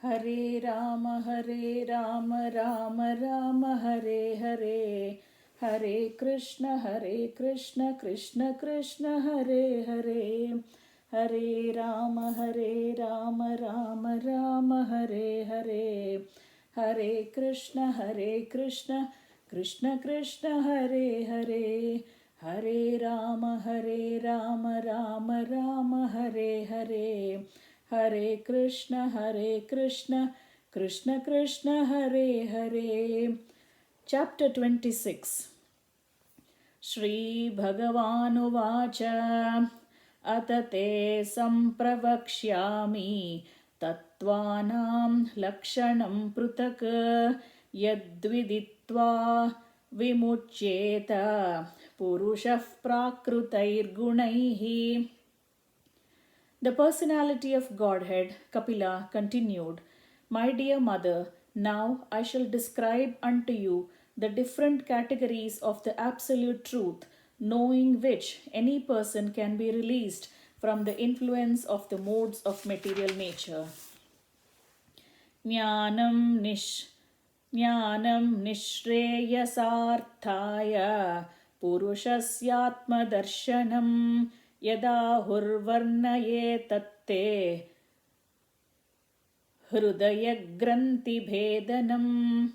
Hare Rama, Rama Rama, Hare Hare. Hare Krishna, Krishna Krishna, Hare Hare. Hare Rama, Rama Rama, Hare Hare. Hare Krishna, Krishna Krishna, Hare Hare. Hare Rama, Rama Rama, Hare Hare. Hare Krishna, Krishna Krishna, Hare Hare. Chapter 26. Shri Bhagavanuvacha Atate sampravakshyami tattvanam lakshanam prutak yadviditva vimuchyeta purushah prakrutair gunaihi. The personality of Godhead, Kapila, continued, My dear mother, now I shall describe unto you the different categories of the absolute truth, knowing which any person can be released from the influence of the modes of material nature. Jnanam nishreyasarthaya purushasyaatmadarshanam yadahurvarnaye tatte hrudayagranti bhedanam.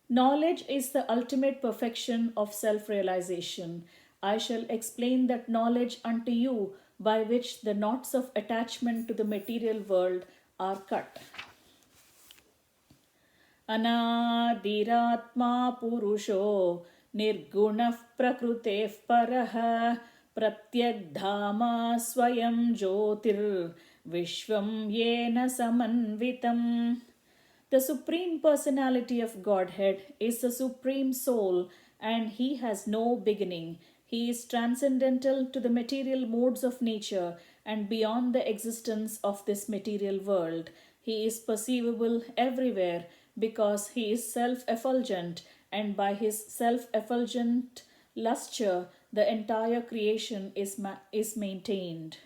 Knowledge is the ultimate perfection of self-realization. I shall explain that knowledge unto you by which the knots of attachment to the material world are cut. Anadiratma purusho nirgunah prakruteh parah pratyagdhama swayam jyotir vishvam yena samanvitam. The Supreme Personality of Godhead is the Supreme Soul and He has no beginning. He is transcendental to the material modes of nature and beyond the existence of this material world. He is perceivable everywhere because He is self-effulgent, and by His self-effulgent lustre the entire creation is maintained.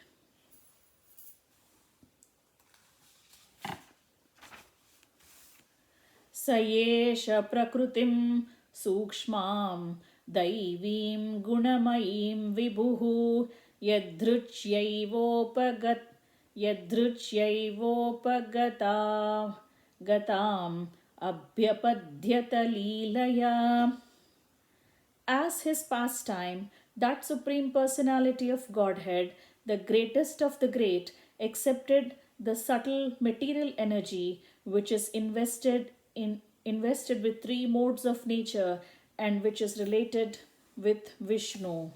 Sayesha prakrutim sukshmam daivim gunamaim vibhuhu yadruchyaivopagadgatam abhyapadyata leelaya. As his pastime, that Supreme Personality of Godhead, the greatest of the great, accepted the subtle material energy which is invested with three modes of nature and which is related with Vishnu.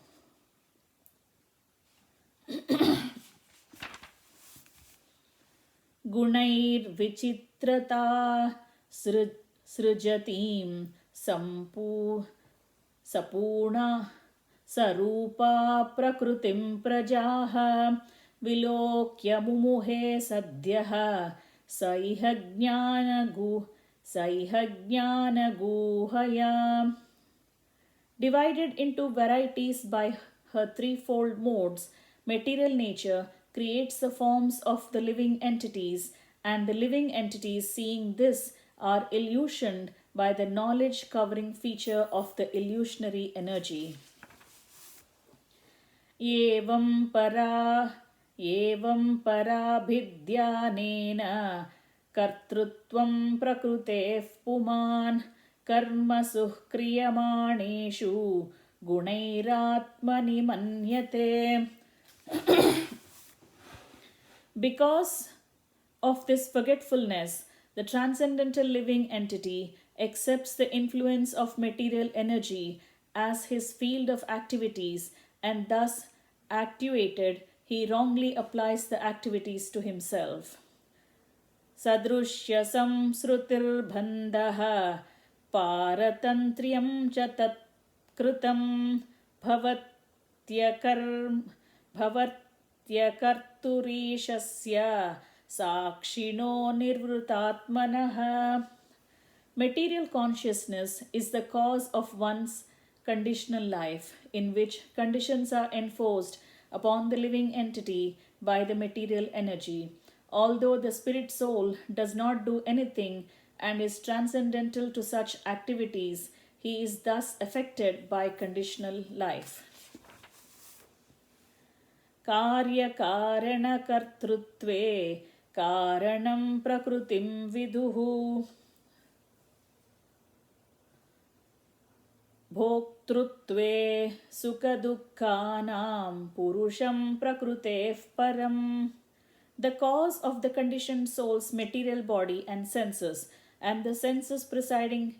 Gunair vichitrata srujatim sapurna sarupa prakrutim prajaha vilokya mumuhe sadhyaha saihajnana-guhaya. Divided into varieties by her threefold modes, material nature creates the forms of the living entities, and the living entities, seeing this, are illusioned by the knowledge covering feature of the illusionary energy. Evam parabhidyanena kartrutvam prakruteh puman karmasuh kriyamaneshu gunairatmani manyate. Because of this forgetfulness, the transcendental living entity accepts the influence of material energy as his field of activities, and thus actuated, he wrongly applies the activities to himself. Sadrushya samsrutir bhandaha paratantriyam cha tat kritam bhavatyakarturishasya sakshino nirvrutatmanaha. Material consciousness is the cause of one's conditional life, in which conditions are enforced upon the living entity by the material energy. Although the spirit soul does not do anything and is transcendental to such activities, he is thus affected by conditional life. कार्यकारणकर्तृत्वे कारणं प्रकृतिं विदुः भोक्तृत्वे सुखदुःखानां पुरुषं प्रकृतेः परम्. The cause of the conditioned soul's material body and senses, and the senses presiding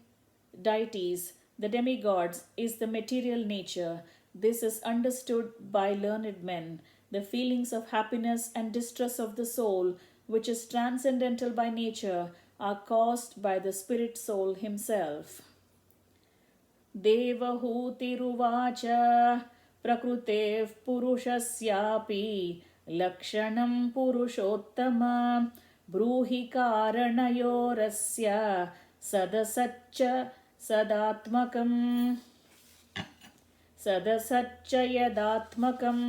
deities, the demigods, is the material nature. This is understood by learned men. The feelings of happiness and distress of the soul, which is transcendental by nature, are caused by the spirit soul himself. देवहूतिरुवाच प्रकृतेः पुरुषस्यापि लक्षणं पुरुषोत्तम ब्रूहि कारणयोरस्य सदसच्च सदात्मकम् सदसच्च यदात्मकम्.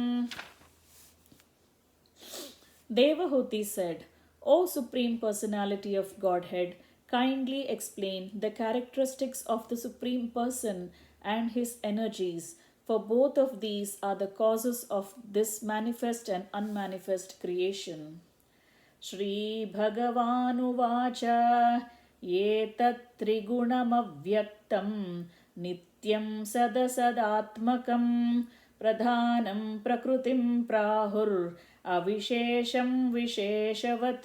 Devahuti said, O Supreme Personality of Godhead, kindly explain the characteristics of the Supreme Person and his energies, for both of these are the causes of this manifest and unmanifest creation. Shri Bhagavanuvacha Yetat Trigunamavyaktam Nityam Sadasadatmakam Pradhanam Prakrutim Prahur Avishesham Visheshavat.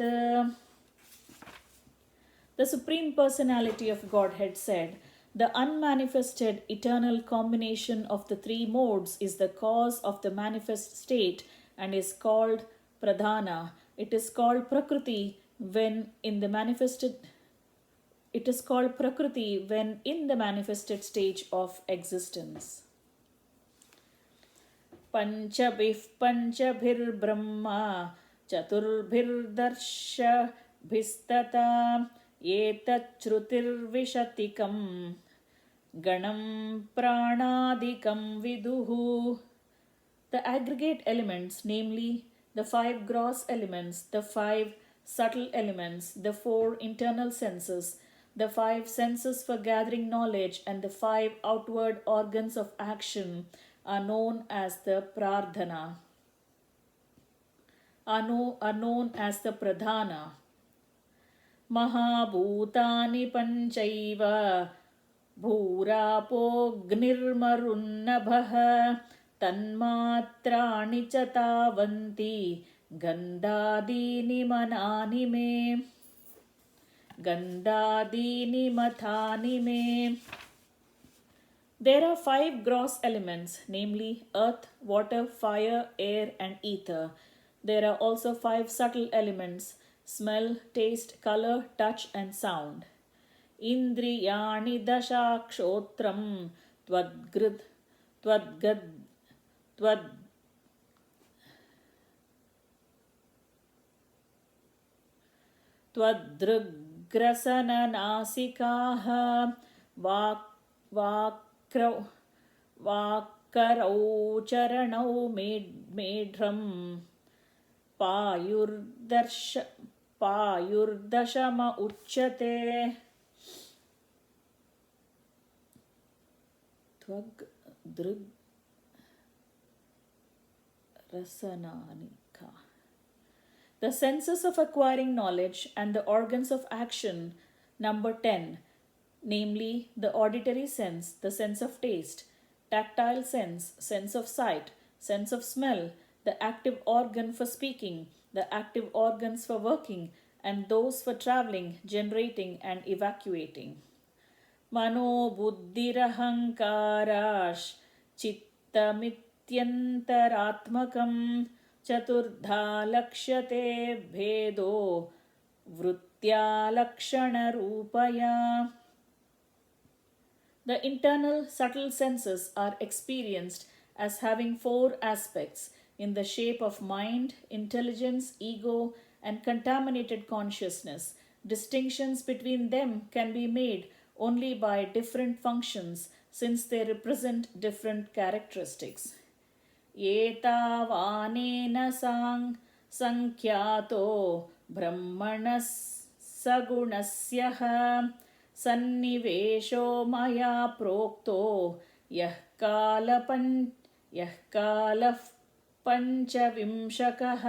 The Supreme Personality of Godhead said, the unmanifested eternal combination of the three modes is the cause of the manifest state and is called Pradhana. It is called Prakriti when in the manifested stage of existence. Panchabhih panchabhir brahma chaturbhir darshabhistata etat shrutir vishatikam ganam pranadikam viduhu. The aggregate elements, namely the 5 gross elements, the 5 subtle elements, the 4 internal senses, the 5 senses for gathering knowledge, and the 5 outward organs of action are known as the pradhana. Are known as the pradhana. Mahabhutani panchaiva bhurapognirmarunnabha tanmatrani chatavanti gandadini manani me gandadini mathani me. There are 5 gross elements, namely earth, water, fire, air, and ether. There are also 5 subtle elements, smell, taste, color, touch, and sound. Indriyani dashakshotram twadgad twadrugrasananasikaha vakarau charanau medram payurdashama uchyate. The senses of acquiring knowledge and the organs of action number 10, namely the auditory sense, the sense of taste, tactile sense, sense of sight, sense of smell, the active organ for speaking, the active organs for working, and those for traveling, generating, and evacuating. Mano buddhirahankarash chittamityantaraatmakam chaturdha lakshyate bhedo vrutya lakshana rupaya. The internal subtle senses are experienced as having 4 aspects in the shape of mind, intelligence, ego, and contaminated consciousness. Distinctions between them can be made only by different functions since they represent different characteristics. Etavanena sankhyato ब्रह्मणः सगुणस्यः सन्निवेशो मया प्रोक्तो यः कालः पञ्चविंशकः.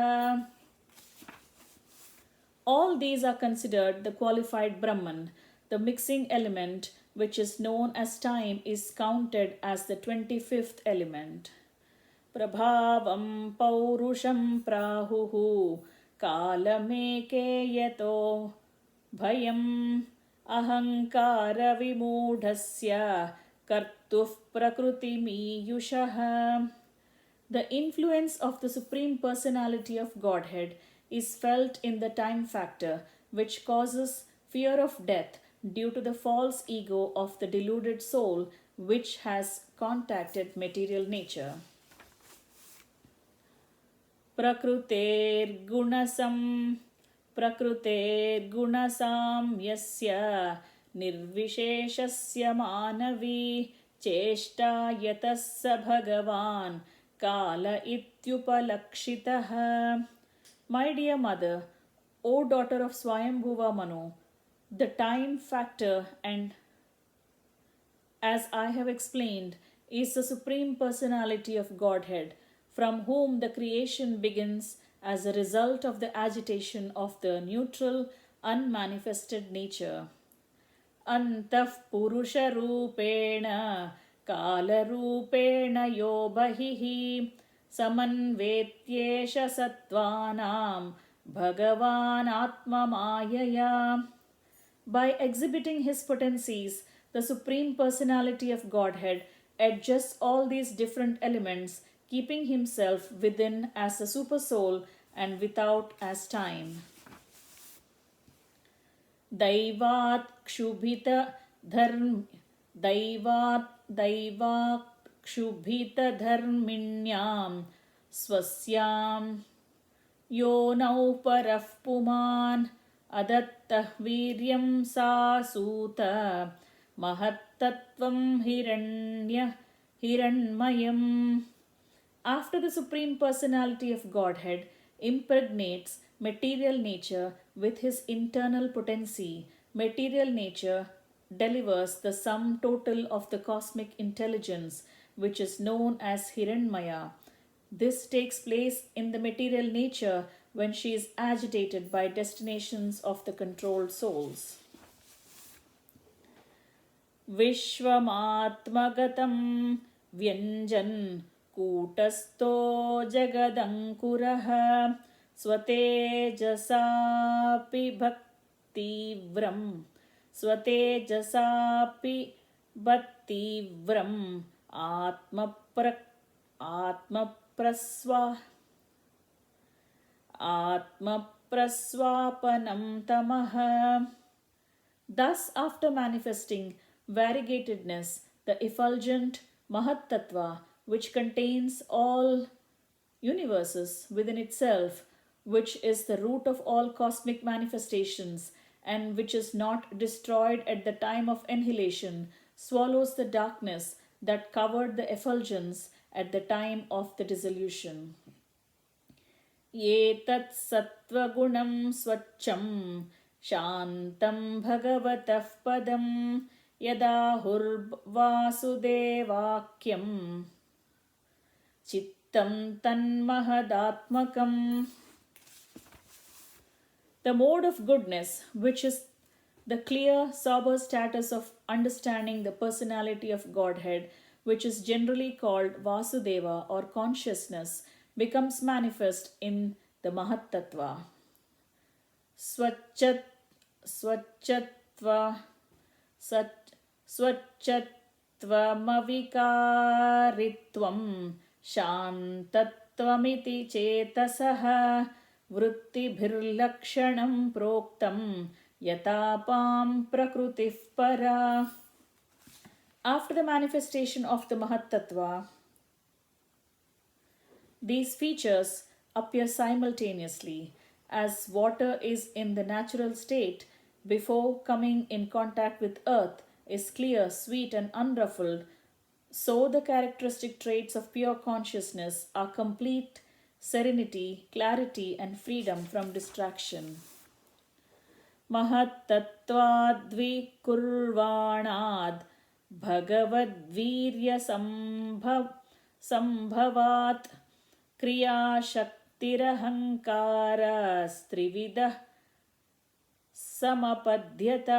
All these are considered the qualified Brahman. The mixing element, which is known as time, is counted as the 25th element. Prabhavam paurusham prahuhu kalameke yato bhayam ahankara vimudhasya kartuh prakriti miyushaha. The influence of the Supreme Personality of Godhead is felt in the time factor, which causes fear of death due to the false ego of the deluded soul which has contacted material nature. प्रकृतेर्गुणसाम्यस्य निर्विशेषस्य मानवी चेष्टा यतः स भगवान् काल इत्युपलक्षितः. My dear mother, O daughter of Swayambhuva Manu, the time factor, and as I have explained, is the Supreme Personality of Godhead, from whom the creation begins as a result of the agitation of the neutral, unmanifested nature. Antah purusha rupena kala rupena yo bahihi samanvetyesha sattvanam bhagavan atma mayaya. By exhibiting his potencies, the Supreme Personality of Godhead adjusts all these different elements, keeping himself within as a supersoul and without as time. Daivat kshubhita dharminyam swasyam yonau parah puman adattah viryam sasuta mahattattvam hiranmayam. After the Supreme Personality of Godhead impregnates material nature with his internal potency, material nature delivers the sum total of the cosmic intelligence, which is known as Hiranmaya. This takes place in the material nature when she is agitated by destinations of the controlled souls. Vishwamatmagatam vyanjan kutasto jagadankurah swatejasapi bhaktivram atmapraswapanam tamaha. Thus, after manifesting variegatedness, the effulgent Mahat-tattva, which contains all universes within itself, which is the root of all cosmic manifestations, and which is not destroyed at the time of annihilation, swallows the darkness that covered the effulgence at the time of the dissolution. Yetat sattvagunam swacham shantam bhagavatah padam yadahurvasudevakyam chittam tanmahadatmakam. The mode of goodness, which is the clear, sober status of understanding the personality of Godhead, which is generally called Vasudeva or consciousness, becomes manifest in the Mahat-tattva. Swachattvamavikāritvam shantattvamiti chetasaha vrittibhirlakshanam proktam yatapam prakrutif para. After the manifestation of the Mahat-tattva, these features appear simultaneously. As water is in the natural state before coming in contact with earth is clear, sweet, and unruffled, so the characteristic traits of pure consciousness are complete serenity, clarity, and freedom from distraction. महत्तत्त्वाद्विकुर्वाणाद् भगवद्वीर्यसम्भवात् क्रियाशक्तिरहङ्कारस्त्रिविधः समपद्यत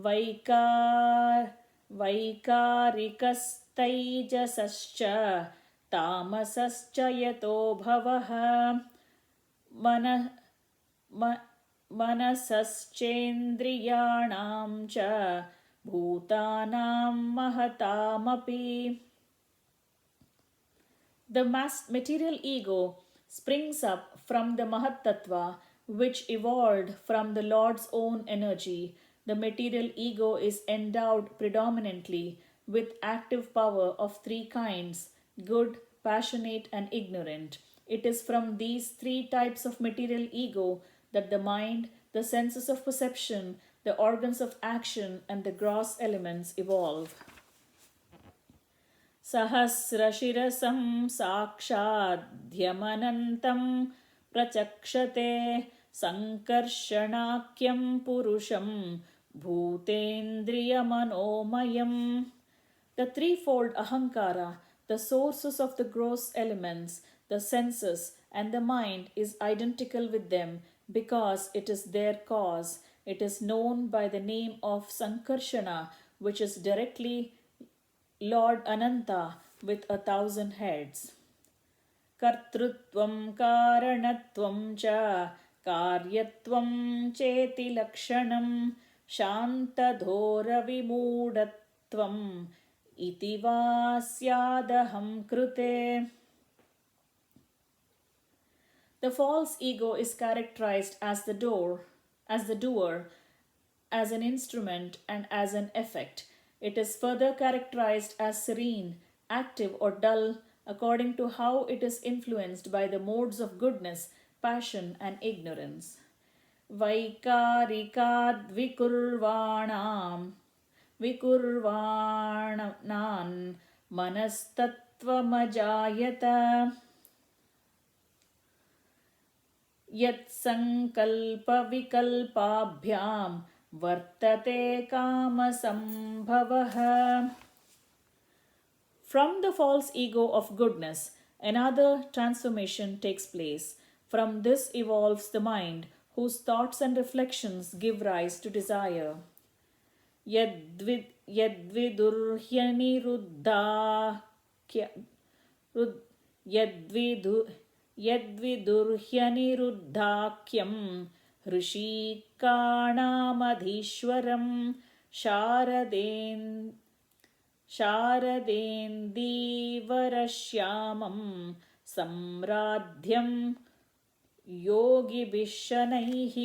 वैकारिकस्तैजसश्च तामसश्च यतो भवः मनसश्चेन्द्रियाणां च भूतानां महतामपि. The material ego springs up from the Mahat Tattva, which evolved from the Lord's own energy. The material ego is endowed predominantly with active power of three kinds: good, passionate, and ignorant. It is from these three types of material ego that the mind, the senses of perception, the organs of action, and the gross elements evolve. सहस्रशिरसं साक्षाद्यमनन्तं प्रचक्षते सङ्कर्षणाख्यं पुरुषं भूतेन्द्रियमनोमयम्. The threefold ahankara, the sources of the gross elements, the senses, and the mind, is identical with them because it is their cause. It is known by the name of Sankarshana, which is directly Lord Ananta with 1,000 heads. Kartrutvam karanatvam cha karyatvam cheti lakshanam shantadhora vimudatvam iti va syadaham krute. The false ego is characterized as the doer, as an instrument, and as an effect. It is further characterized as serene, active, or dull according to how it is influenced by the modes of goodness, passion, and ignorance. Vaikarikad vikurvanan manastatvamajayata yat sankalpa vikalpabhyam vartate kama sambhavaha. From the false ego of goodness, another transformation takes place. From this evolves the mind, whose thoughts and reflections give rise to desire. Yadvidurhyaniruddhakyam ऋषिकाणामधीश्वरं शारदेन्दीवरश्यामं सम्राध्यं योगिभिशनैः.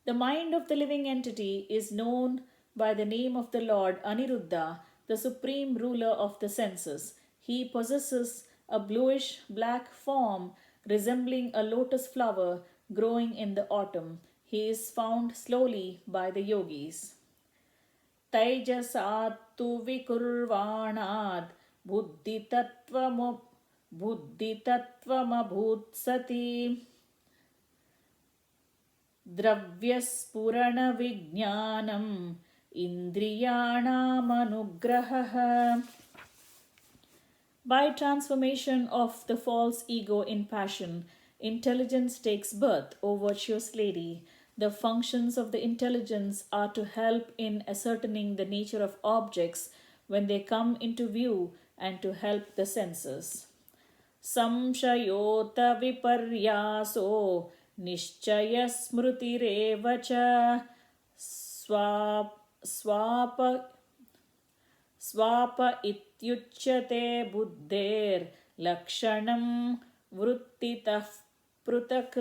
The mind of the living entity is known by the name of the Lord Aniruddha, the supreme ruler of the senses. He possesses a bluish black form resembling a lotus flower growing in the autumn. He is found slowly by the yogis. Taijasattu vikurvanad buddhitatvamabhutsati dravyasphurana vijnanam indriyanaamanugraha. By transformation of the false ego in passion, intelligence takes birth, O virtuous lady. The functions of the intelligence are to help in ascertaining the nature of objects when they come into view and to help the senses. Samshayota viparyaso nishchaya smrutireva cha swapa ityuchyate buddher lakshanam vrittitah prutak.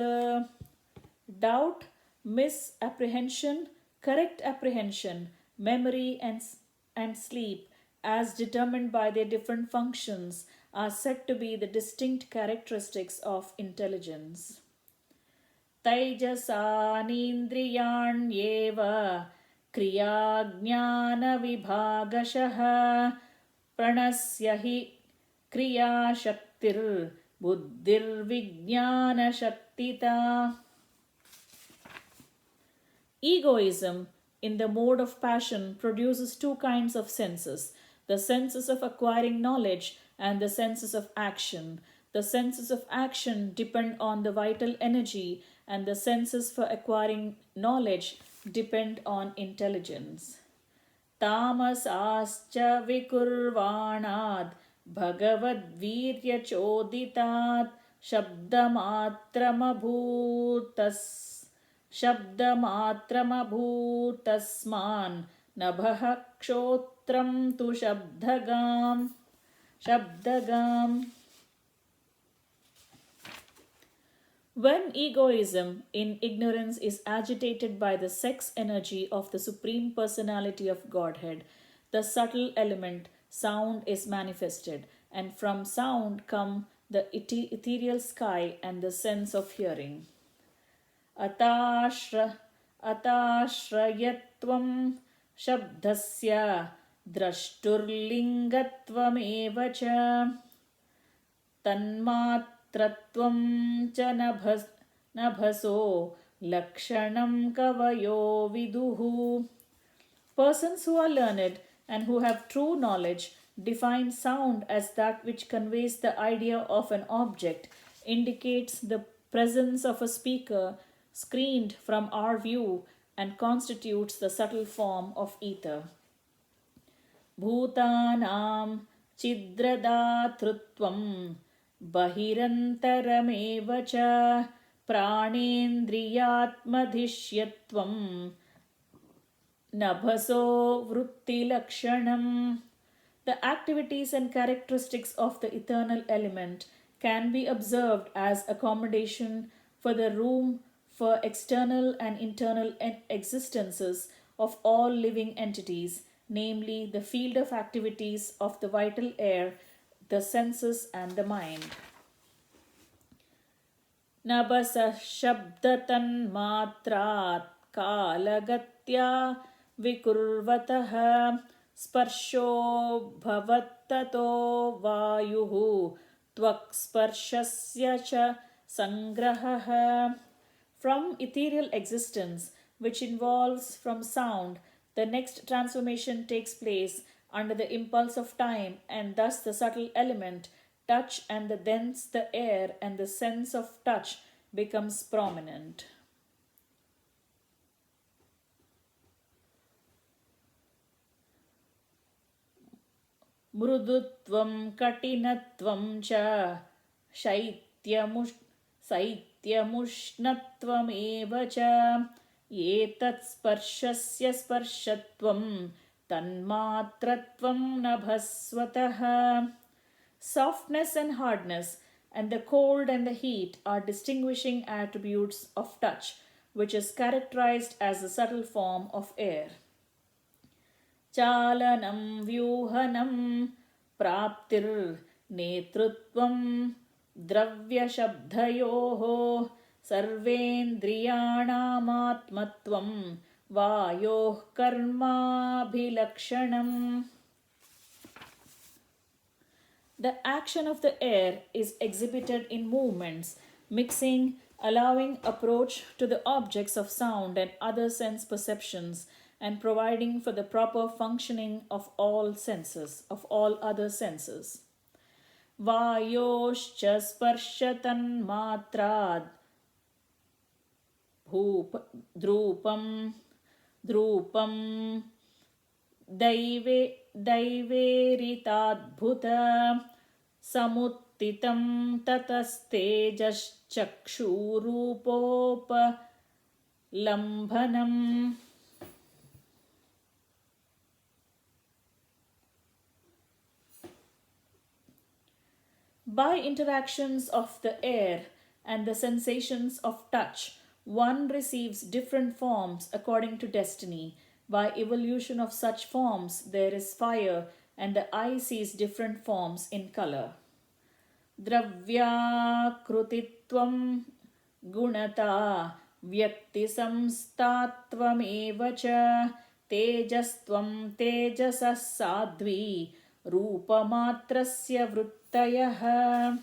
Doubt, misapprehension, correct apprehension, memory, and sleep, as determined by their different functions, are said to be the distinct characteristics of intelligence. Taijasanindriyanyeva kriyajnana-vibhagashah pranasya hi kriya shaktir buddhirvijnana-shaktita. Egoism, in the mode of passion, produces two kinds of senses: the senses of acquiring knowledge and the senses of action. The senses of action depend on the vital energy, and the senses for acquiring knowledge depend on intelligence. Tamasascha vikurvanad bhagavadviryachoditaat शब्दमात्रमभूतस्मान् नभः क्षोत्रं तु शब्दगाम्. When egoism in ignorance is agitated by the sex energy of the Supreme Personality of Godhead, the subtle element sound is manifested, and from sound come the ethereal sky and the sense of hearing. अताश्रयत्वं शब्दस्य द्रष्टुर्लिङ्गत्वमेव च तन्मात्रत्वं च नभसो लक्षणं कवयो विदुः. Persons who are learned and who have true knowledge define sound as that which conveys the idea of an object, indicates the presence of a speaker screened from our view, and constitutes the subtle form of ether. Bhutanam chidradhatrutvam bahirantaramev cha pranendriyatmadhishyatvam nabhaso vrittilakshanam. The activities and characteristics of the eternal element can be observed as accommodation for the room for external and internal existences of all living entities, namely the field of activities of the vital air, the senses, and the mind. Nabasa shabdatan matrat kalagatya vikurvataha sparsho bhavattato vayuhu tvaksparshasya cha sangrahaha. From ethereal existence, which involves from sound, the next transformation takes place under the impulse of time, and thus the subtle element, touch, and thence the air and the sense of touch becomes prominent. Mrudutvam katinatvam cha शैत्यमुष्णत्वमेव च एतत् स्पर्शस्य स्पर्शत्वं तन्मात्रत्वं नभस्वतः. Softness and hardness and the cold and the heat are distinguishing attributes of touch, which is characterized as a subtle form of air. Chalanam vyuhanam praptir netrutvam द्रव्यशब्दयोः सर्वेन्द्रियाणामात्मत्वं वायोः कर्माभिलक्षणम्. The action of the air is exhibited in movements, mixing, allowing approach to the objects of sound and other sense perceptions, and providing for the proper functioning of all senses, of all other senses. Vayoscha sparshatan drupam daiveritadbhuta samuttitam tatastejaschakshurupopalambhanam. By interactions of the air and the sensations of touch, one receives different forms according to destiny. By evolution of such forms, there is fire, and the eye sees different forms in color. Dravyakrutitvam gunata vyaktisamstattvameva cha tejastvam tejasas sadvi rupamatrasya vrittayaha.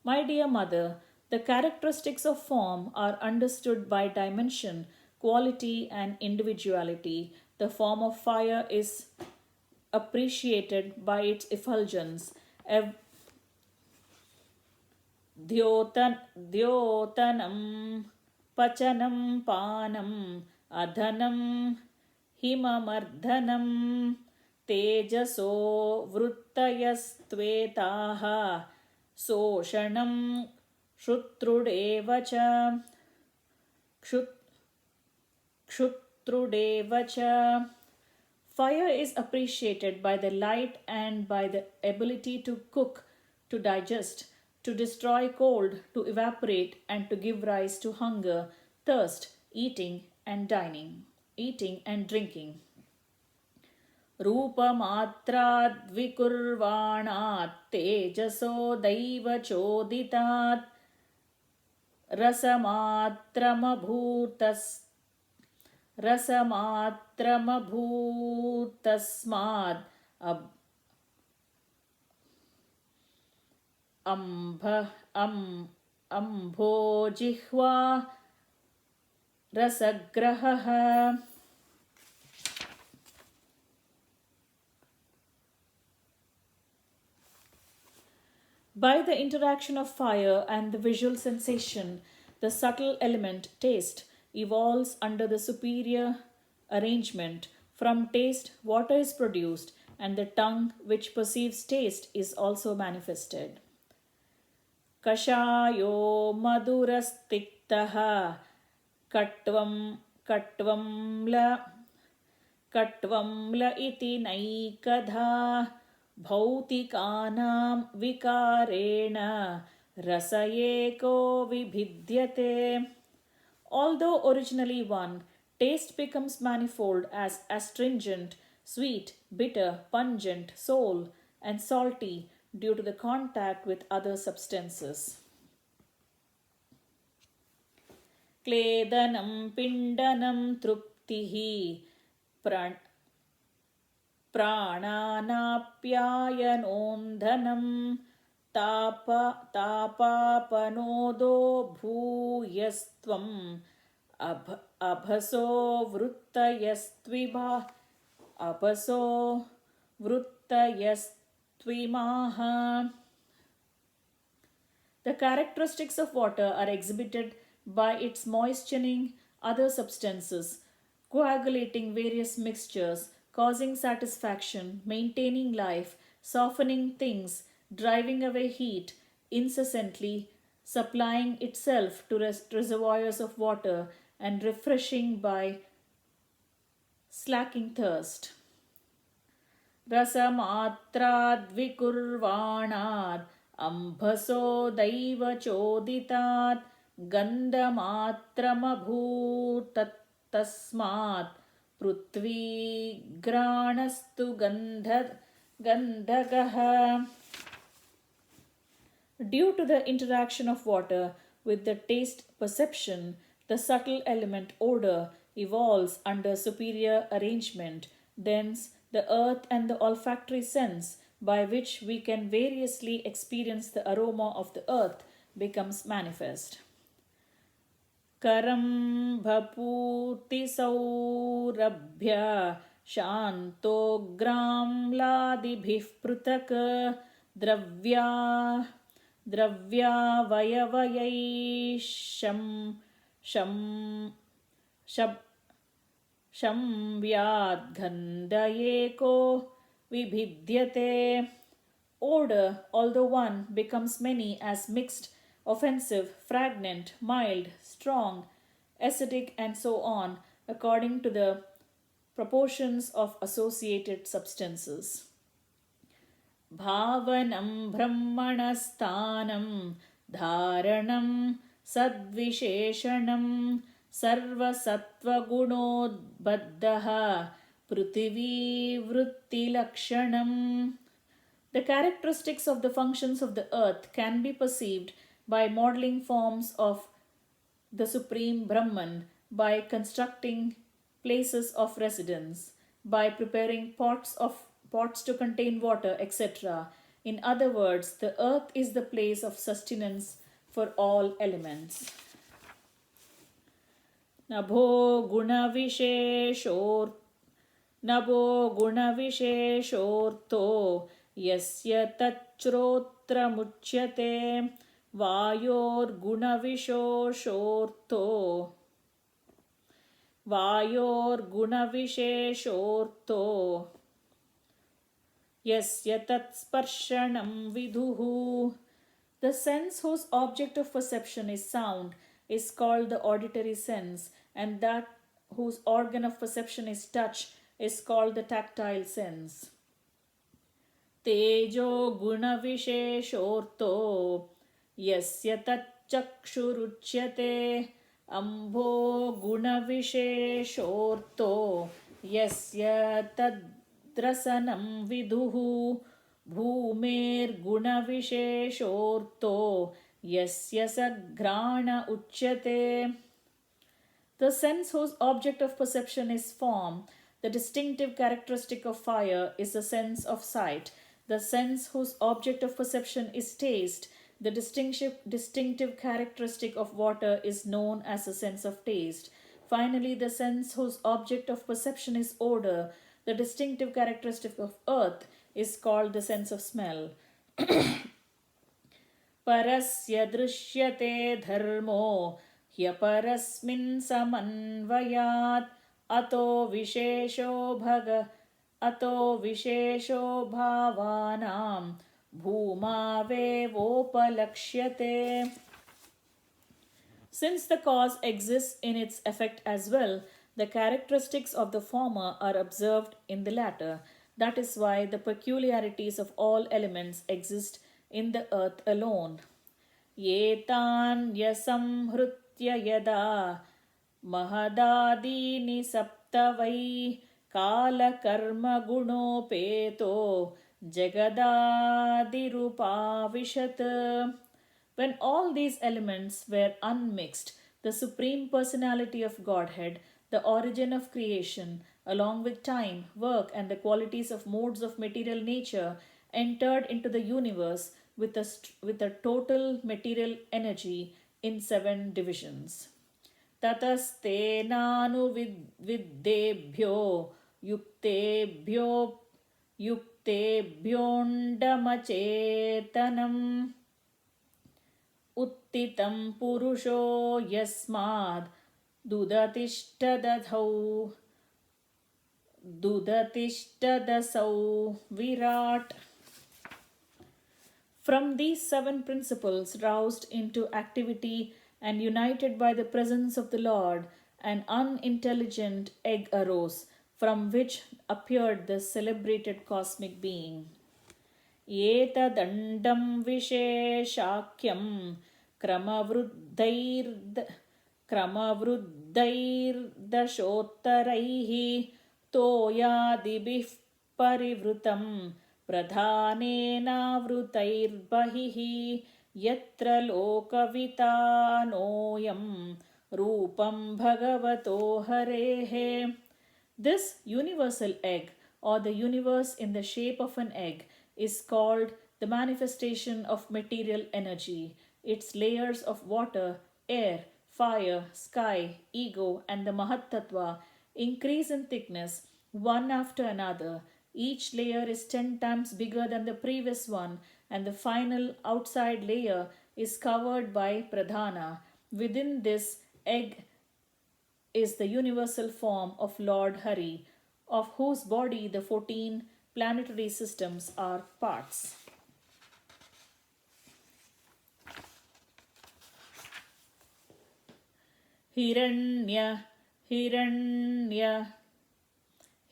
My dear mother, the characteristics of form are understood by dimension, quality, and individuality. The form of fire is appreciated by its effulgence. Ev- द्योतनं पचनं पानम् अधनं हिममर्दनं तेजसो वृत्तयस्त्वेताः शोषणं क्षुत्रुडेव च क्षुत्रुडेव च. Fire is appreciated by the light and by the ability to cook, to digest, to destroy cold, to evaporate, and to give rise to hunger, thirst, eating and drinking. रूपमात्राद्विकुर्वाणात् तेजसो दैव चोदितात् रसमात्रमभूतस्माद् अम्भोजिह्वा रसग्रहः. By the interaction of fire and the visual sensation, the subtle element taste evolves under the superior arrangement. From taste, water is produced, and the tongue, which perceives taste, is also manifested. Kashayo madurastiktaha कट्वम्ल इति नैकधा भौतिकानां विकारेण रस एको विभिद्यते. Although originally one, taste becomes manifold as astringent, sweet, bitter, pungent, sour, and salty due to the contact with other substances. क्लेदनं पिण्डनं तृप्तिः प्राणानाप्यायनोन्धनं तापापनोदो भूयस्त्वम् अभसो वृत्तयस्त्विमाः. The characteristics of water are exhibited by its moistening other substances, coagulating various mixtures, causing satisfaction, maintaining life, softening things, driving away heat, incessantly supplying itself to reservoirs of water, and refreshing by slaking thirst. रसमात्राद्विकुर्वाणाद् अम्भसो दैव चोदितात् गन्धमात्रमभूतत्तस्मात् पृथ्वीघ्राणस्तु गन्धगः. Due to the interaction of water with the taste perception, the subtle element odor evolves under superior arrangement. Thence, the earth and the olfactory sense, by which we can variously experience the aroma of the earth, becomes manifest. करम्भपूतिसौरभ्य शान्तोग्राम्लादिभिः पृथक् शंव्याद्गन्ध एको विभिद्यते. Odor, although one, becomes many as mixed, offensive, fragrant, mild, strong, acidic, and so on, according to the proportions of associated substances. Bhavanam brahmanasthanam dharanam sadvisheshanam sarvasattvagunodbaddaha prithvi vrittilakshanam. The characteristics of the functions of the earth can be perceived by modeling forms of the Supreme Brahman, by constructing places of residence, by preparing pots to contain water, etc., In other words, the earth is the place of sustenance for all elements. नभो गुणविशेषोर् नभो गुणविशेषोऽर्थो यस्य तच्छ्रोत्रमुच्यते वायोर्गुणविशेषोऽर्थो यस्य तत्स्पर्शनं विदुः. The sense whose object of perception is sound is called the auditory sense, and that whose organ of perception is touch is called the tactile sense. तेजो गुणविशेषोऽर्थो यस्य तच्चक्षुरुच्यते अम्भो गुणविशेषोऽर्थो यस्य तद्रसनं विदुः भूमेर्गुणविशेषोऽर्थो यस्य स घ्राण उच्यते. The sense whose object of perception is form, the distinctive characteristic of fire is the sense of sight. The sense whose object of perception is taste, the distinctive characteristic of water is known as the sense of taste. Finally, the sense whose object of perception is odor, the distinctive characteristic of earth, is called the sense of smell. परस्य दृश्यते धर्मो ह्यपरस्मिन् समन्वयात् अतो विशेषो भावानां भूमावेवोपलक्ष्यते. Since the cause exists in its effect as well, the characteristics of the former are observed in the latter. That is why the peculiarities of all elements exist in the earth alone. Yetanyasambhritya yada mahadadini saptavai kala karma gunopeto jagadadirupāvishat. When all these elements were unmixed, the Supreme Personality of Godhead, the origin of creation, along with time, work, and the qualities of modes of material nature, entered into the universe with a total material energy in 7 divisions. Tataste nanu viddebhyo yuktebhyondamachetanam uttitam purusho yasmad dudatishtadasau virat. From these 7 principles, roused into activity and united by the presence of the Lord, an unintelligent egg arose, from which appeared the celebrated cosmic being. Etadandam visheshakyam kramavruddairdashottaraihi toyadibih parivrutam pradhanenavrutais yatra lokavitanoyam rupam bhagavato harehe. This universal egg, or the universe in the shape of an egg, is called the manifestation of material energy. Its layers of water, air, fire, sky, ego, and the Mahat-tattva increase in thickness one after another. Each layer is 10 times bigger than the previous one, and the final outside layer is covered by pradhana. Within this egg is the universal form of Lord Hari, of whose body the 14 planetary systems are parts.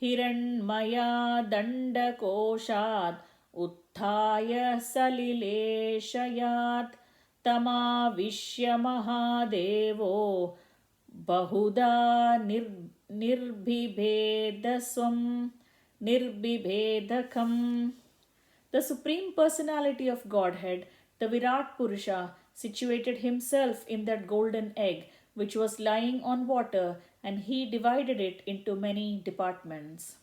हिरण्मया दण्डकोशात् उत्थाय सलिलेशयात् तमाविश्य महादेवो बहुधा nirbibedakam. The Supreme Personality of Godhead, the Virat Purusha, situated himself in that golden egg which was lying on water, and he divided it into many departments.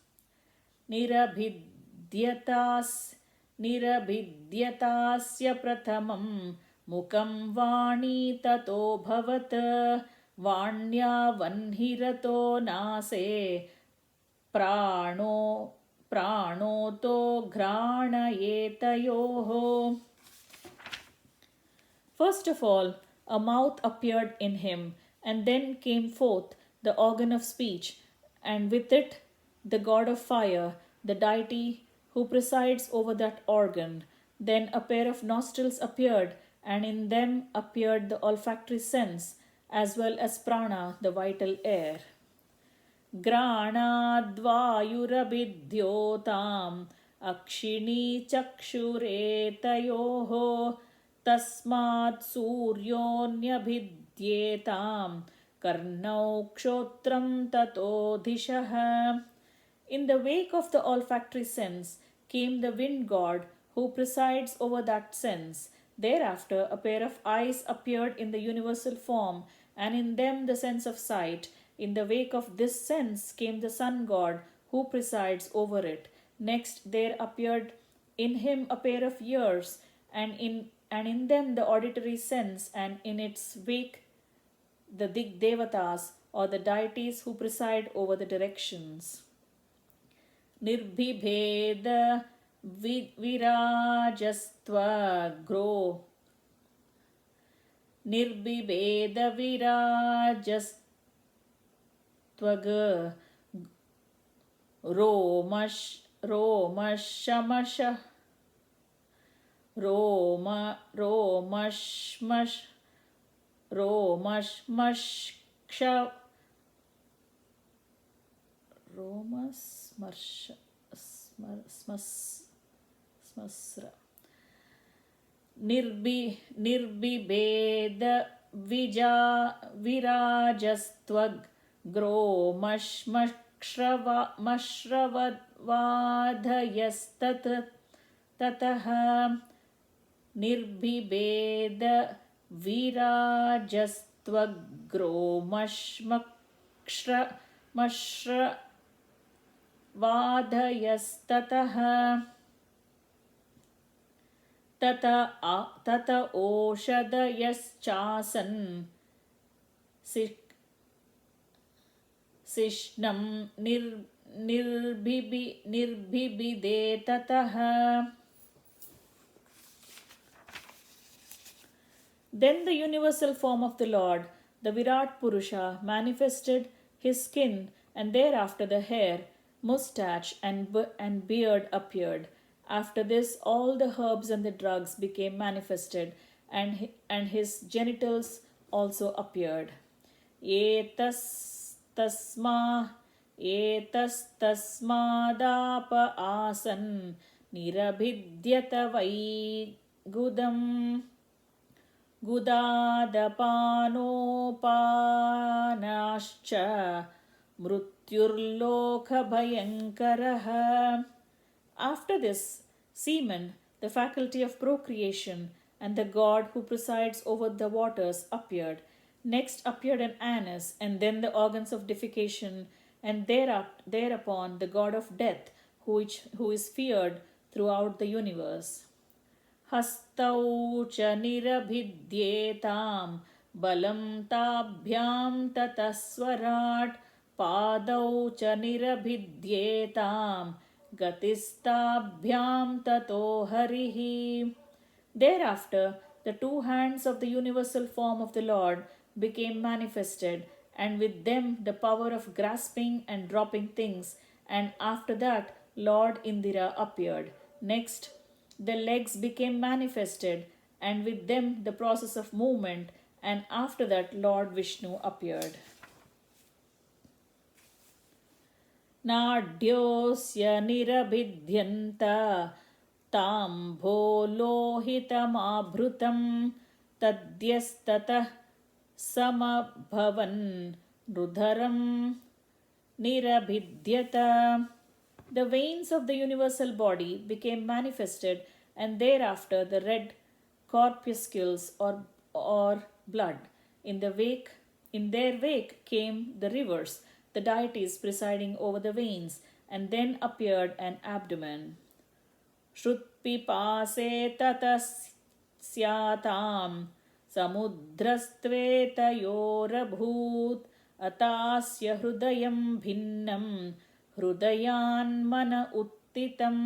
Nirabhidyatas निरभिद्यतास्य प्रथमं मुखं वाणी ततोऽभवत् वाण्या वह्निरतो नासे प्राणोतो घ्राणयेतयोः. First of all, a mouth appeared in him, and then came forth the organ of speech, and with it the god of fire, the deity who presides over that organ. Then a pair of nostrils appeared, and in them appeared the olfactory sense, as well as prana, the vital air. घ्राणाद्वायुरभिद्योताम् अक्षिणी चक्षुरेतयोः तस्मात् सूर्योऽन्यभिद्येताम् कर्णौ क्षोत्रं ततो दिशः. In the wake of the olfactory sense came the wind god who presides over that sense. Thereafter a pair of eyes appeared in the universal form, and in them the sense of sight. In the wake of this sense came the sun god who presides over it. Next there appeared in him a pair of ears, and in them the auditory sense, and in its wake the Devatas, or the deities who preside over the directions. Nirbhibhed virajastva gro. Nirbhibhed virajastvag romashmasha romashmaksha smasra nirbibed virajastvag gromashmashravadvadhayastat tataha nirbibed virajastvaggromashmashravadhayastataha tata oshadayaschasan sishnam nirbibide tataha. Then the universal form of the Lord, the Virat Purusha, manifested his skin, and thereafter the hair, moustache, and beard appeared. After this, all the herbs and the drugs became manifested, and his genitals also appeared. Etastasmadapa asan nirabhidyata vaigudam Gudadapanopanaschcha mrutyurlokha bhayankaraha. After this, semen, the faculty of procreation, and the god who presides over the waters appeared. Next appeared an anus, and then the organs of defecation, and thereupon the god of death, who is feared throughout the universe. Hastau cha nirabhidyetam balam tabhyam tataswarat padau cha nirabhidyetam gatistabhyam tato harihi. Thereafter, the two hands of the universal form of the Lord became manifested, and with them the power of grasping and dropping things, and after that Lord Indira appeared. Next, the legs became manifested, and with them the process of movement, and after that Lord Vishnu appeared. Nadyosya nirabhidyanta tambho lohitamabhrutam tadyastatah samabhavan rudharam nirabhidyata. The veins of the universal body became manifested, and thereafter the red corpuscles or blood. In their wake came the rivers, the deities presiding over the veins, and then appeared an abdomen. पिपासे ततः स्यातां समुद्रस्त्वेतयोरभूत् अतास्य हृदयं भिन्नं हृदयान्मन उत्थितम्.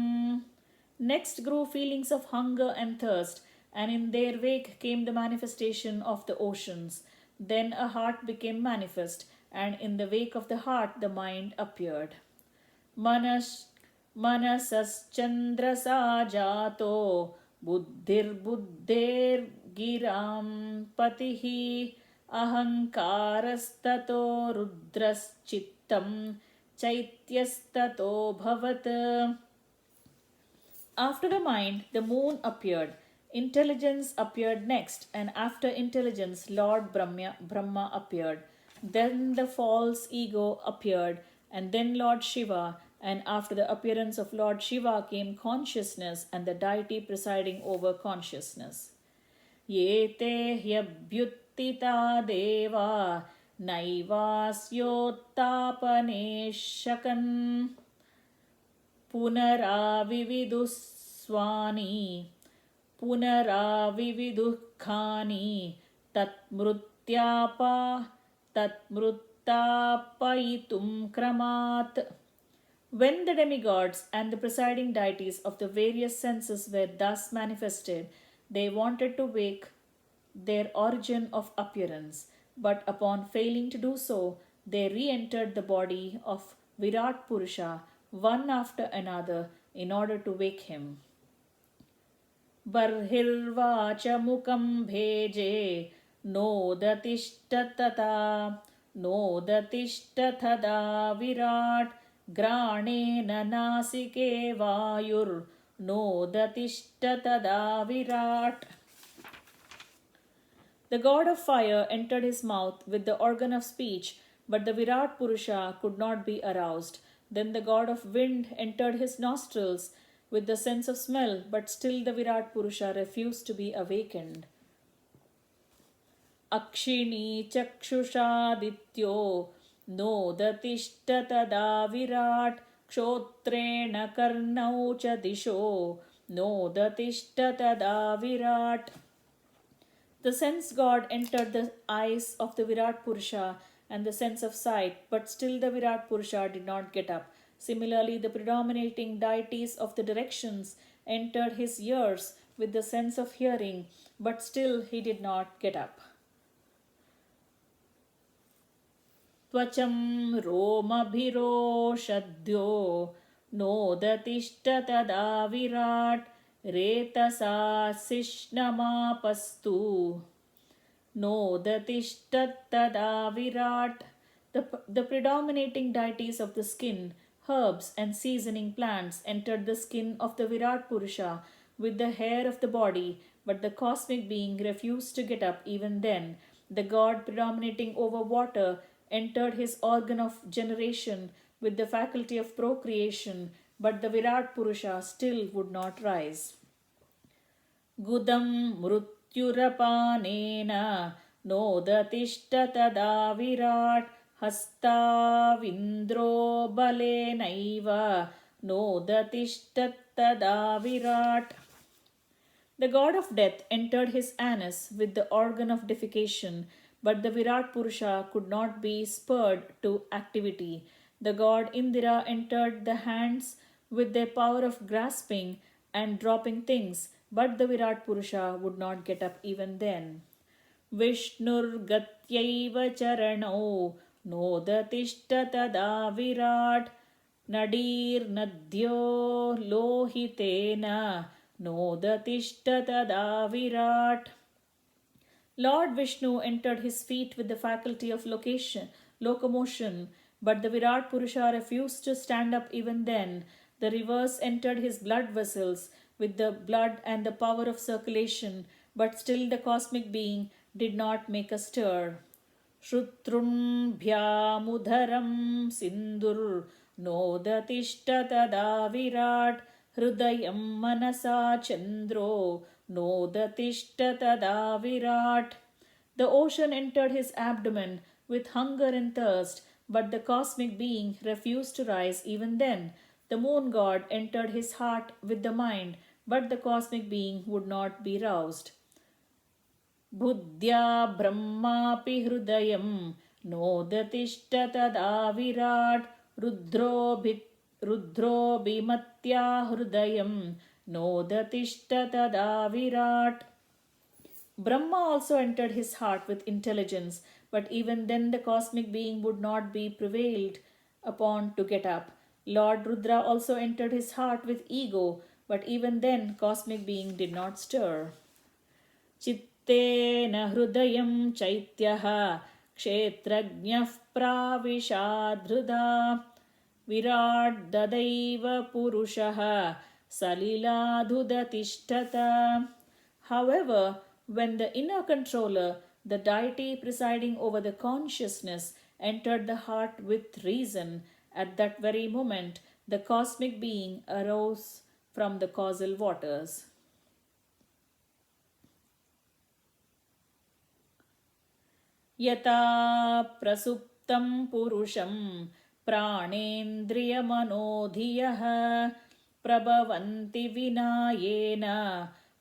Next grew feelings of hunger and thirst, and in their wake came the manifestation of the oceans. Then a heart became manifest, and in the wake of the heart the mind appeared. Manas Manasaschandrasa jato buddhirbuddhirgiram patihi ahankarastato rudraschittam chaityastato bhavat. After the mind, the moon appeared. Intelligence appeared next, and after intelligence, Lord Brahma appeared. Then the false ego appeared, and then Lord Shiva, and after the appearance of Lord Shiva came consciousness and the deity presiding over consciousness. Ye te hyabhyuttita deva naivasyottapane shakan पुनराविविदुस्वानि पुनराविविदुःखानि तत्मृत्यापयितुं क्रमात्. When the demigods and the presiding deities of the various senses were thus manifested, they wanted to wake their origin of appearance, but upon failing to do so, they re-entered the body of Virat Purusha one after another in order to wake him. Barhirvacha mukam bheje nodatishtatata nodatishtatada virat granena nasike vayur nodatishtatada virat. The god of fire entered his mouth with the organ of speech, but the Virat Purusha could not be aroused. Then the god of wind entered his nostrils with the sense of smell, but still the Virat Purusha refused to be awakened. Akshini chakshusha nodatishtatada virat kshotrena karnau cha disho nodatishtatada virat. The sense god entered the eyes of the Virat Purusha and the sense of sight, but still the Virat Purusha did not get up. Similarly, the predominating deities of the directions entered his ears with the sense of hearing, but still he did not get up. Tvacham romabhiro shadyo nodatishtatada virat retasa sishnamapastu nodatishtatada virat. The predominating deities of the skin, herbs and seasoning plants entered the skin of the Virat Purusha with the hair of the body, but the cosmic being refused to get up even then. The god predominating over water entered his organ of generation with the faculty of procreation, but the Virat Purusha still would not rise. Gudam mrutyurapanena nodatishtatada virat hastavindro balenaiva nodatishtatada virat. The god of death entered his anus with the organ of defecation, but the Virat Purusha could not be spurred to activity. The god Indira entered the hands with their power of grasping and dropping things, but the Virat Purusha would not get up even then. Vishnur gatyaiva charanau nodatishtatada virat nadir nadyo lohitena nodatishtatada virat. Lord Vishnu entered his feet with the faculty of locomotion, but the Virat Purusha refused to stand up even then. The reverse entered his blood vessels with the blood and the power of circulation, but still the cosmic being did not make a stir. Shrutrunbhyamudaram sindur nodatishtatada virat hrudayam manasa chandro nodatishtatada virat. The ocean entered his abdomen with hunger and thirst, but the cosmic being refused to rise even then. The moon god entered his heart with the mind, but the cosmic being would not be roused. बुद्ध्या ब्रह्मापि हृदयं नोदतिष्ठ तदा विराट् रुद्रोऽभिमत्या हृदयं नोदतिष्ठ तदा विराट्. Brahma also entered his heart with intelligence, but even then the cosmic being would not be prevailed upon to get up. Lord Rudra also entered his heart with ego, but even then cosmic being did not stir. चित्तेन हृदयं चैत्यः क्षेत्रज्ञः प्राविशाद्धृदा विराट् ददैव पुरुषः सलिलाधुदतिष्ठत. However, when the inner controller, the deity presiding over the consciousness, entered the heart with reason, at that very moment the cosmic being arose from the causal waters. यथा प्रसुप्तं पुरुषं प्राणेन्द्रियमनोधियः प्रभवन्ति विना येन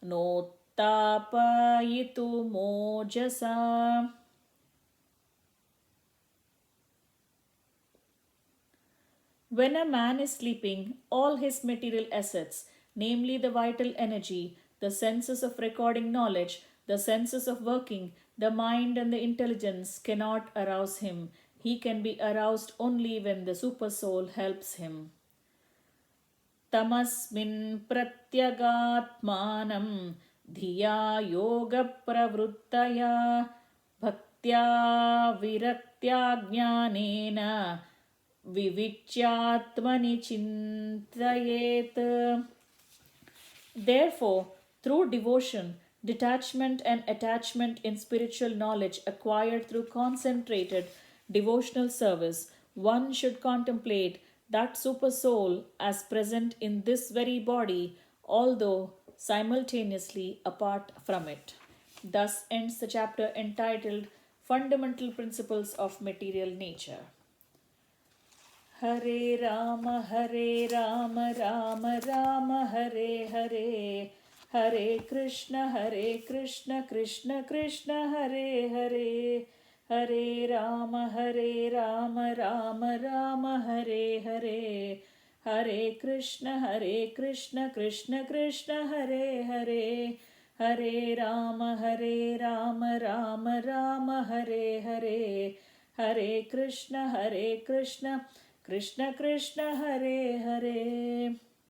नोत्तापयितुमोजसा. When a man is sleeping, all his material assets, namely the vital energy, the senses of recording knowledge, the senses of working, the mind and the intelligence cannot arouse him. He can be aroused only when the supersoul helps him. Tamasmin pratyagaatmanam dhiya yoga pravruttaya bhaktya viraktya jnanena vivicyatmani chintayet. Therefore, through devotion, detachment and attachment in spiritual knowledge acquired through concentrated devotional service, one should contemplate that super soul as present in this very body, although simultaneously apart from it. Thus ends the chapter entitled Fundamental Principles of Material Nature. Hare Rama, Rama Rama, Hare Hare, Hare Krishna, Krishna Krishna, Hare Hare, Hare Rama, Rama Rama, Hare Hare, Hare Krishna, Krishna Krishna, Hare Hare, Hare Rama, Rama Rama, Hare Hare, Hare Krishna, Krishna Krishna, Hare Hare.